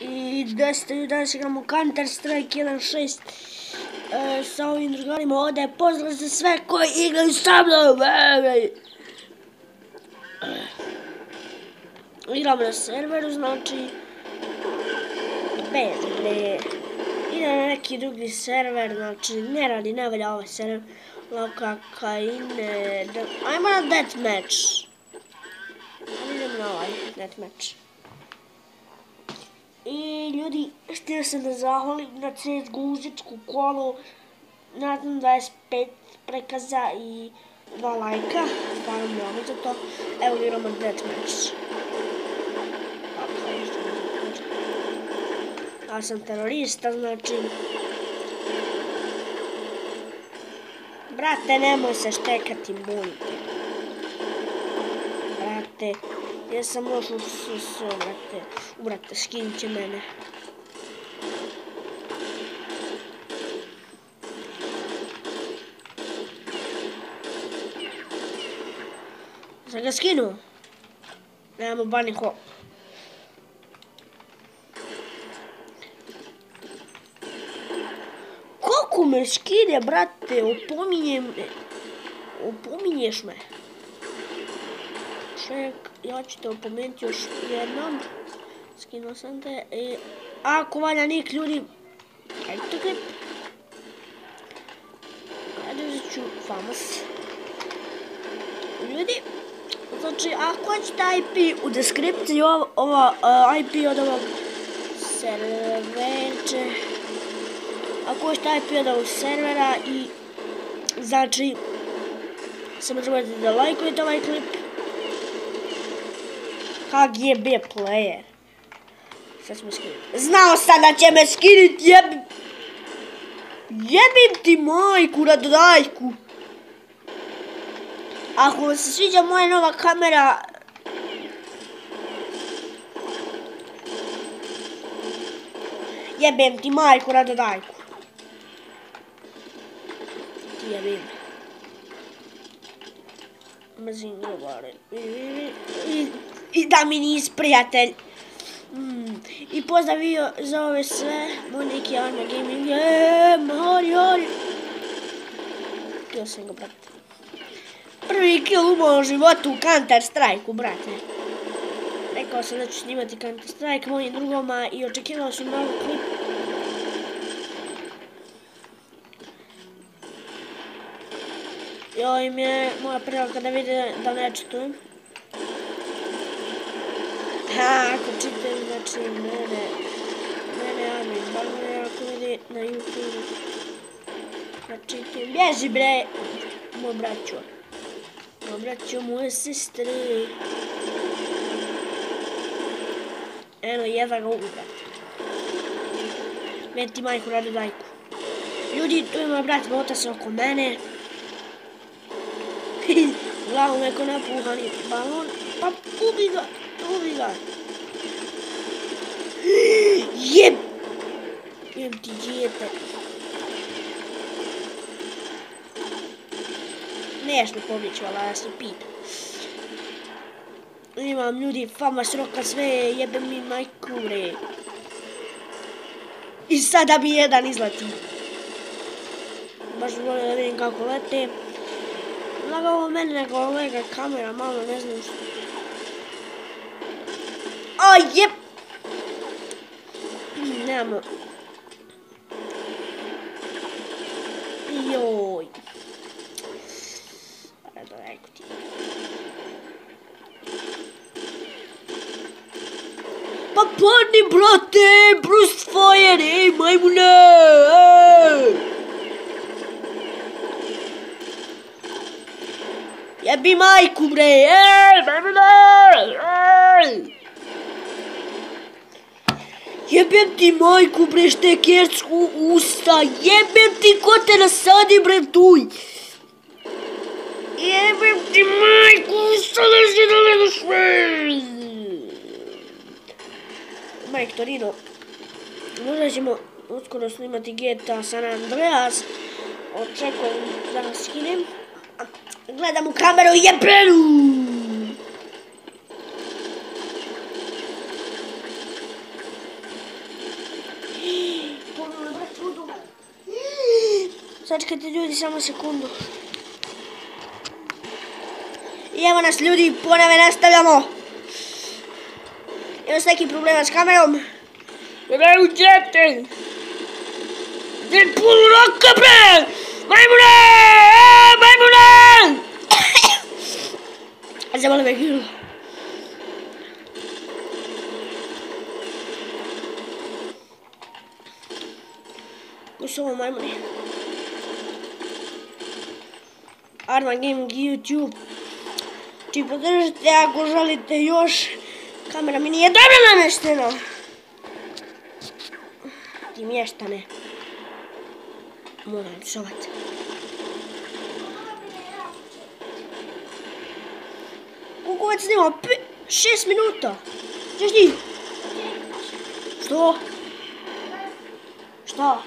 I danas igramo Counter Strike 1.6 sa ovim drugarima ovdje. Pozdrav za sve koji igraju sa mnom. Igramo na serveru, znači ide na neki drugi server, znači ne valja ovaj server. Ajmo na deathmatch. Idemo na ovaj deathmatch. I ljudi, htio sam da zahvalim na CSGO užičku kolu, nadam 25 prekaza i 2 lajka, stvarno mnogo za to. Evo igramo deathmatch. Ja sam terorista, znači... Brate, nemoj se štekati, bunite. Brate, ja sam loš u SSO, brate. Brate, skinit će mene. Sam ga skinuo. Nemamo bunny hop. Koliko me skine, brate, opominješ me. Ček, ja ću te opomenuti još jednom. Skinuo sam te. Ako valja nik, ljudi. Ajde to klip. Ajde uzet ću famas. Ljudi, znači ako hoćete IP u deskripciji, ova IP od ovog serverče. Ako hoćete IP od ovog servera i znači samo trebate da lajkujete ovaj klip. KGB player. Sad ćemo skinuti. Znao sam da će me skinuti, jebim ti majku radodajku. Ako vam se sviđa moja nova kamera, jebem ti majku radodajku. Ti jebim. Mrzim grobare. I da mi nis prijatelj. I pozdravio za ove sve. Moj neki Arma Gaming. Hori. Htio sam ga, brate. Prvi kill u mojom životu u Counter Strike-u, brate. Rekao sam da ću snimati Counter Strike mojim drugoma i očekivao sam mnogo klip. I ovo im je moja prilika da vide da ne čitujem. Ako čitaju, znači mene admin, bar me ako vidi na YouTube. Znači, bježi bre, moj braćo, moje sestre. Eno, jedva ga ubrat. Meti majku radu dajku. Ljudi, tu ima brat, mota se oko mene. Glavu neko napuhani balon, pa ubi ga. Jem ti djete. Neš me pobjeći, vala, ja se pitam. Imam ljudi, famas roka sve, jebem mi majku, bre. I sada mi jedan izleti. Baš volim da vidim kako lete. Laga ovo mene nego lega kamera, malo ne znam što. A jeb! Nemamo. Joj. Daleko ti. Pa padni, brate! Brust fire, ej, majmune! Jebi majku, bre! Ej, majmune! Jebem ti majku, bre, štekersku usta, jebem ti ko te nasadi, bre, tuj. Jebem ti majku, usta, da sve. Majk Torino, možda ćemo uskoro snimati GTA San Andreas, očekujem da ga skinem. Gledam u kameru, jebenu! Sačekajte ljudi, samo sekundu. I evo nas ljudi, ponovo nastavljamo. Imam s nekim problema s kamerom. Gledaj u djete! Deadpool roka bre! Majmune! Majmune! Zabole me grlo. Ko su ovo majmuni? Arma Gaming YouTube. Či podržite ako želite još. Kamera mi nije dobro nameštena. Ti mještane. Moram psovat. Koliko već snima? 6 minuta. Češ ti? Što? Šta?